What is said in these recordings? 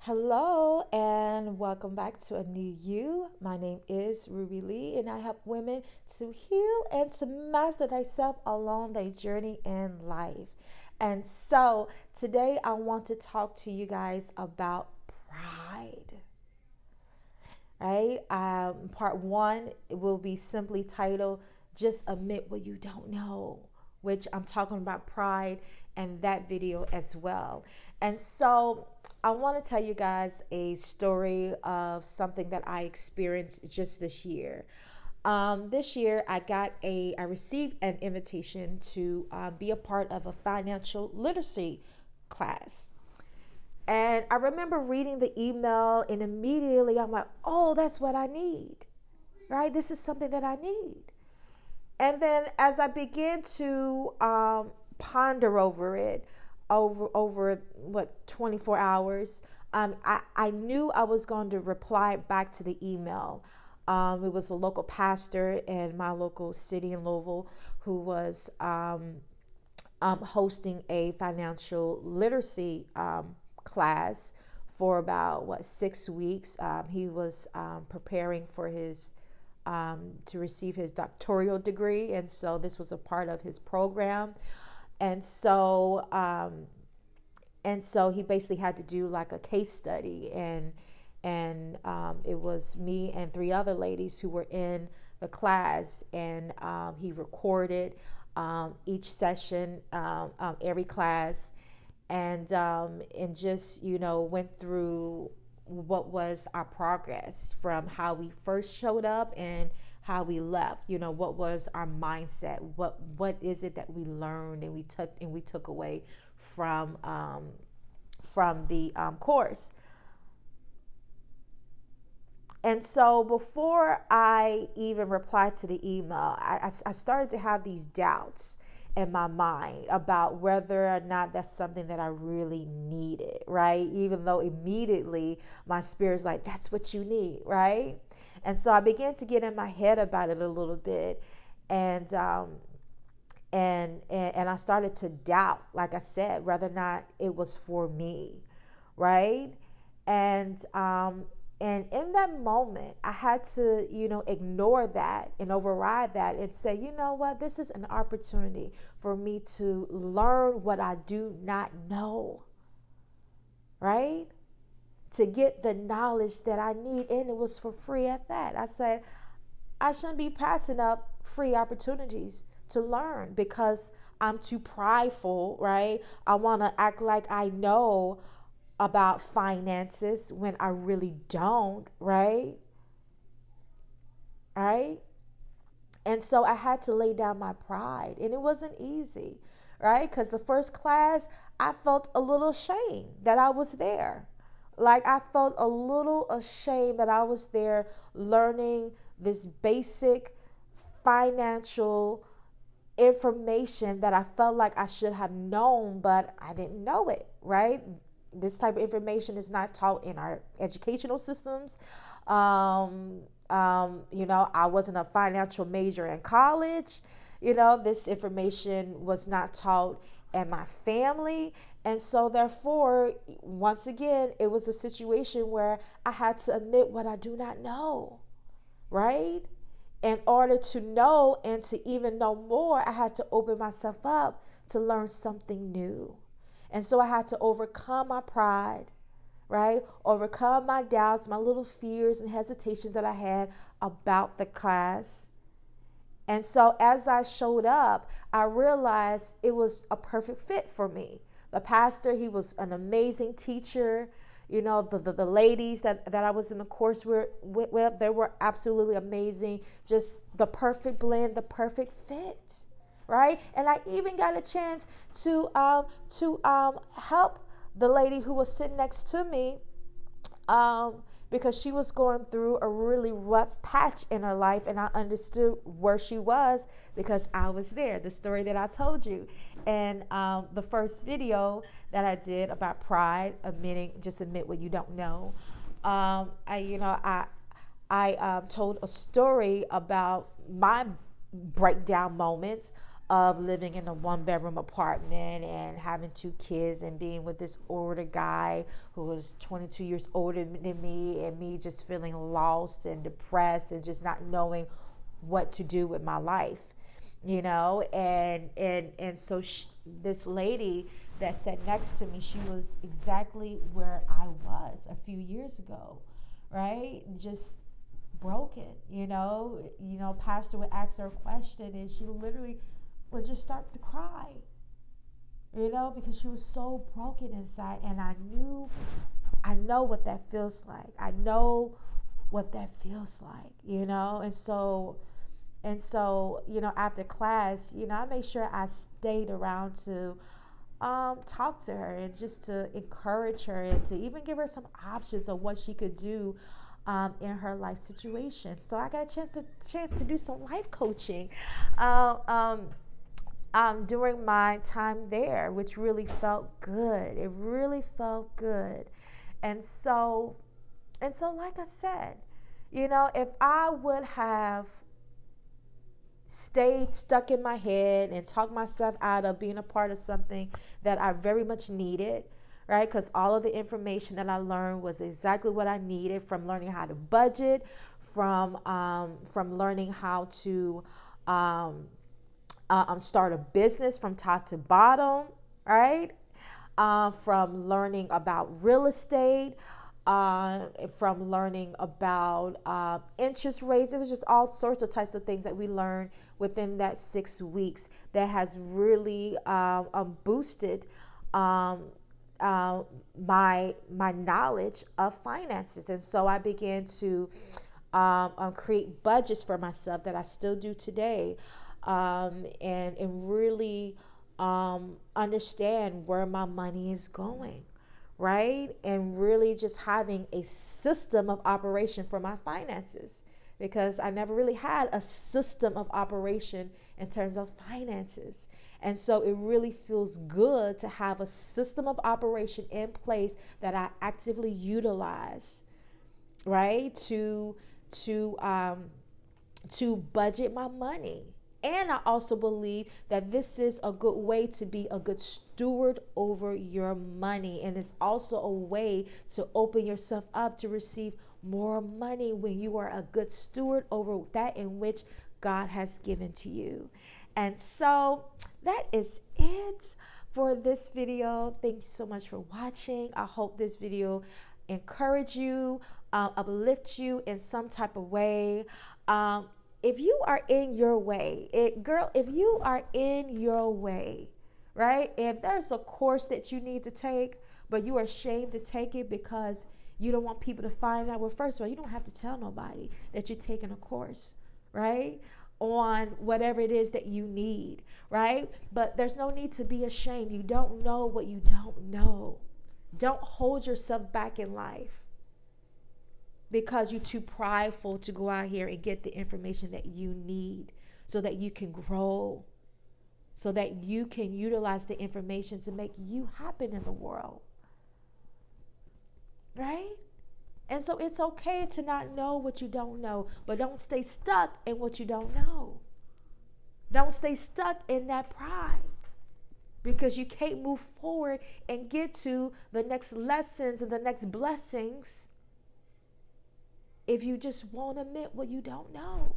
Hello and welcome back to a new you. My name is Ruby Lee and I help women to heal and to master themselves along their journey in life. And so today I want to talk to you guys about pride. Right? Part one will be simply titled Just Admit What You Don't Know, which I'm talking about pride and that video as well. And so I want to tell you guys a story of something that I experienced just this year. This year, I received an invitation to be a part of a financial literacy class. And I remember reading the email, and immediately I'm like, oh, that's what I need, right? This is something that I need. And then as I began to ponder over it, over what 24 hours, I knew I was going to reply back to the email. It was a local pastor in my local city in Louisville who was hosting a financial literacy class for about 6 weeks. He was preparing for his to receive his doctoral degree, and so this was a part of his program. And so he basically had to do like a case study, and it was me and three other ladies who were in the class, and he recorded each session, every class, and just went through what was our progress from how we first showed up and how we left. What was our mindset, what is it that we learned and we took away from the course. And so before I even replied to the email, I started to have these doubts in my mind about whether or not that's something that I really needed, right? Even though immediately my spirit's like, that's what you need, right? And so I began to get in my head about it a little bit, and I started to doubt, like I said, whether or not it was for me, right? And and in that moment, I had to, ignore that and override that and say, you know what, this is an opportunity for me to learn what I do not know, right? To get the knowledge that I need. And it was for free at that. I said, I shouldn't be passing up free opportunities to learn because I'm too prideful, right? I want to act like I know about finances when I really don't, right? Right? And so I had to lay down my pride, and it wasn't easy, right? Because the first class, I felt a little ashamed that I was there. Like I felt a little ashamed that I was there learning this basic financial information that I felt like I should have known, but I didn't know it, right? This type of information is not taught in our educational systems. I wasn't a financial major in college. This information was not taught in my family. And so, therefore, once again, it was a situation where I had to admit what I do not know, right? In order to know and to even know more, I had to open myself up to learn something new. And so I had to overcome my pride, right? Overcome my doubts, my little fears and hesitations that I had about the class. And so as I showed up, I realized it was a perfect fit for me. The pastor, he was an amazing teacher. The ladies that I was in the course with, they were absolutely amazing. Just the perfect blend, the perfect fit, right? And I even got a chance to help the lady who was sitting next to me, because she was going through a really rough patch in her life, and I understood where she was because I was there. The story that I told you, and the first video that I did about pride, admit what you don't know. I told a story about my breakdown moments of living in a 1-bedroom apartment and having 2 kids and being with this older guy who was 22 years older than me, and me just feeling lost and depressed and just not knowing what to do with my life, and so this lady that sat next to me, she was exactly where I was a few years ago, right? Just broken, pastor would ask her a question and she literally would just start to cry, because she was so broken inside. And I know what that feels like. I know what that feels like, and so after class, I made sure I stayed around to talk to her and just to encourage her and to even give her some options of what she could do in her life situation. So I got a chance to do some life coaching during my time there, which really felt good. It really felt good. And so like I said, if I would have stayed stuck in my head and talked myself out of being a part of something that I very much needed, right? Because all of the information that I learned was exactly what I needed, from learning how to budget, from learning how to start a business from top to bottom, right? From learning about real estate, from learning about interest rates. It was just all sorts of types of things that we learned within that 6 weeks that has really boosted my knowledge of finances. And so I began to create budgets for myself that I still do today, and really understand where my money is going, right? And really just having a system of operation for my finances, because I never really had a system of operation in terms of finances. And so it really feels good to have a system of operation in place that I actively utilize, right? To budget my money. And I also believe that this is a good way to be a good steward over your money. And it's also a way to open yourself up to receive more money when you are a good steward over that in which God has given to you. And so that is it for this video. Thank you so much for watching. I hope this video encourage you, uplift you in some type of way. If you are in your way, if you are in your way, right? If there's a course that you need to take, but you are ashamed to take it because you don't want people to find out, well, first of all, you don't have to tell nobody that you're taking a course, right? On whatever it is that you need, right? But there's no need to be ashamed. You don't know what you don't know. Don't hold yourself back in life because you're too prideful to go out here and get the information that you need so that you can grow, so that you can utilize the information to make you happen in the world, right? And so it's okay to not know what you don't know, but don't stay stuck in what you don't know. Don't stay stuck in that pride, because you can't move forward and get to the next lessons and the next blessings if you just won't admit what you don't know.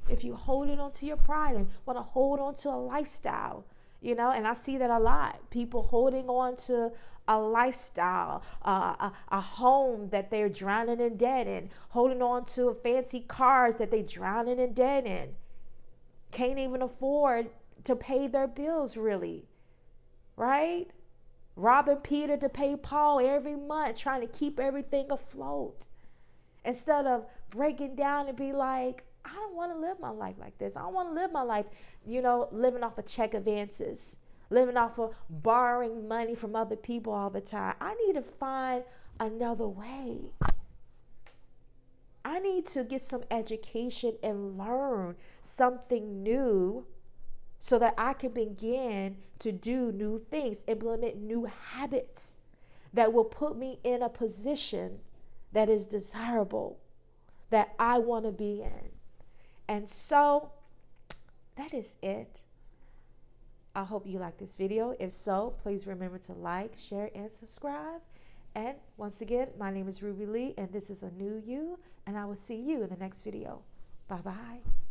If you hold it onto your pride and want to hold on to a lifestyle, and I see that a lot. People holding on to a lifestyle, a home that they're drowning in debt in, holding on to fancy cars that they're drowning in debt in, can't even afford to pay their bills really, right? Robbing Peter to pay Paul every month, trying to keep everything afloat. Instead of breaking down and be like, I don't want to live my life like this. I don't want to live my life, living off of check advances, living off of borrowing money from other people all the time. I need to find another way. I need to get some education and learn something new so that I can begin to do new things, implement new habits that will put me in a position that is desirable, that I want to be in. And so that is it. I hope you like this video. If so, please remember to like, share, and subscribe. And once again, my name is Ruby Lee, and this is a new you, and I will see you in the next video. Bye-bye.